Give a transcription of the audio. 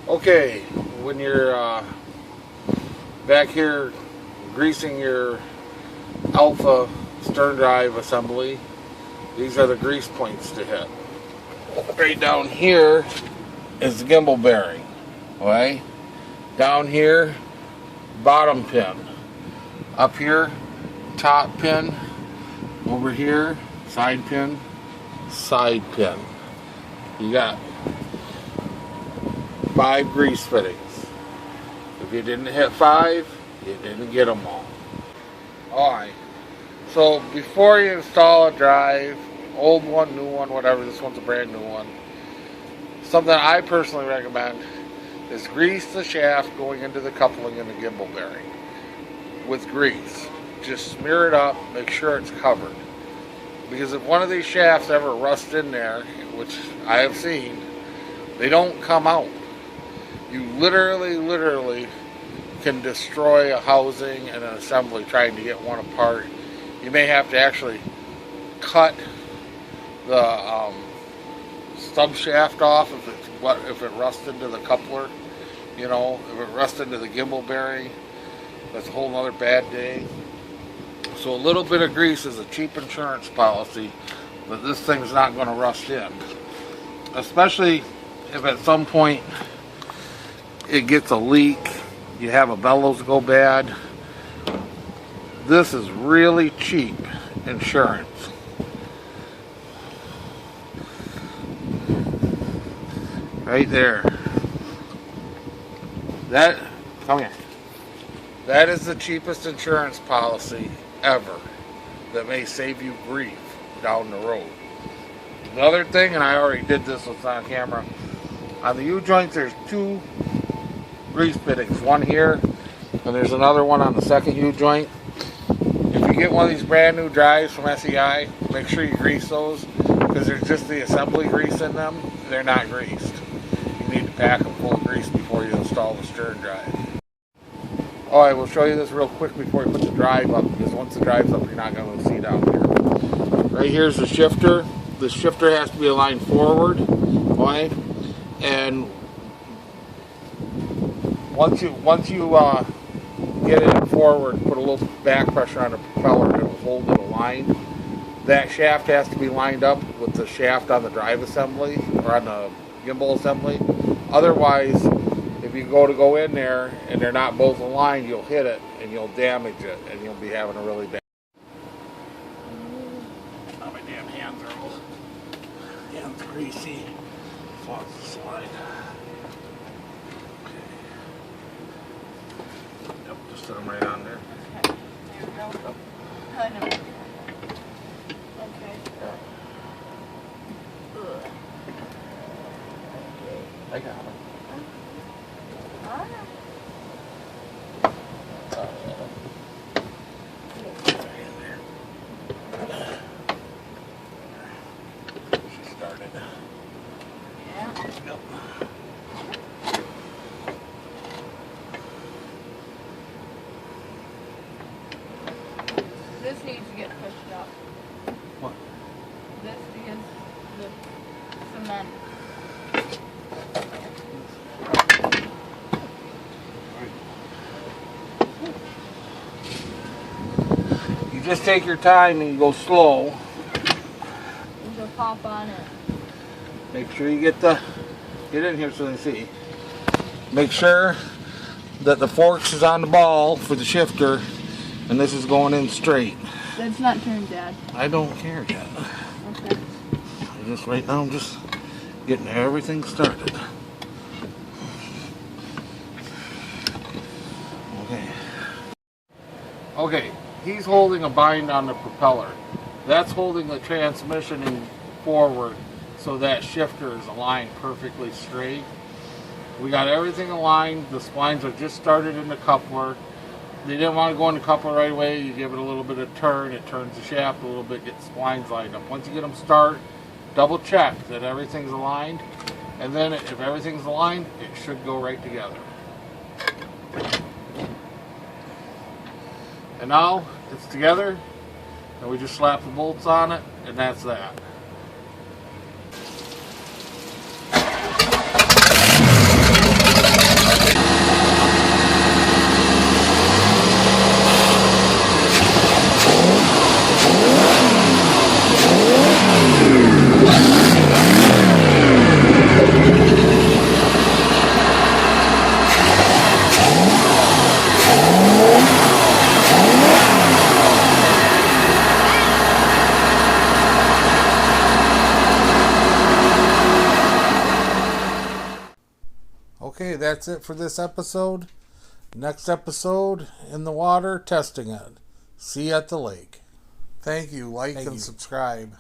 Okay, when you're back here greasing your Alpha Sterndrive assembly, these are the grease points to hit. Right down here is the gimbal bearing. Okay? Down here, bottom pin. Up here, top pin. Over here, side pin, side pin. You got 5 grease fittings. If you didn't hit 5, you didn't get them all. Alright, so before you install a drive, old one, new one, whatever, this one's a brand new one, something I personally recommend is grease the shaft going into the coupling and the gimbal bearing with grease. Just smear it up, make sure it's covered. Because if one of these shafts ever rusts in there, which I have seen, they don't come out. You literally can destroy a housing and an assembly trying to get one apart. You may have to actually cut the stub shaft off if it rusts into the coupler. You know, if it rusts into the gimbal bearing, that's a whole nother bad day. So a little bit of grease is a cheap insurance policy that this thing's not going to rust in. Especially if at some point it gets a leak, you have a bellows go bad. This is really cheap insurance. Right there. Come here. That is the cheapest insurance policy ever that may save you grief down the road. The other thing, and I already did this with on camera, on the U-joints there's 2 grease fittings, one here and there's another one on the second U-joint. If you get one of these brand new drives from SEI, make sure you grease those, because there's just the assembly grease in them. They're not greased. You need to pack them full of grease before you install the Sterndrive. Alright, we'll show you this real quick before we put the drive up, because once the drive's up, you're not going to see down here. Right here's the shifter. The shifter has to be aligned forward, okay? And once you get it forward, put a little back pressure on the propeller and it'll hold it aligned. That shaft has to be lined up with the shaft on the drive assembly or on the gimbal assembly. Otherwise, if you go in there and they're not both aligned, you'll hit it and you'll damage it and you'll be having a really bad. Oh, my damn hands are all hands greasy. Pause the slide. Yep, just set them right on there. Okay, there we go. Yep. Okay. I got them. She started. Yeah. Yep. This needs to get pushed up. What? This because the cement. You just take your time and you go slow. There's a pop on it. Make sure you get in here so they see. Make sure that the forks is on the ball for the shifter and this is going in straight. That's not turned, Dad. I don't care yet. Okay. Right now I'm just getting everything started. Okay, he's holding a bind on the propeller. That's holding the transmission in forward so that shifter is aligned perfectly straight. We got everything aligned. The splines are just started in the coupler. They didn't want to go in the coupler right away. You give it a little bit of turn. It turns the shaft a little bit, gets splines lined up. Once you get them start, double check that everything's aligned. And then if everything's aligned, it should go right together. And now it's together, and we just slap the bolts on it, and that's that. Okay, that's it for this episode. Next episode, in the water, testing it. See you at the lake. Thank you. Like and subscribe.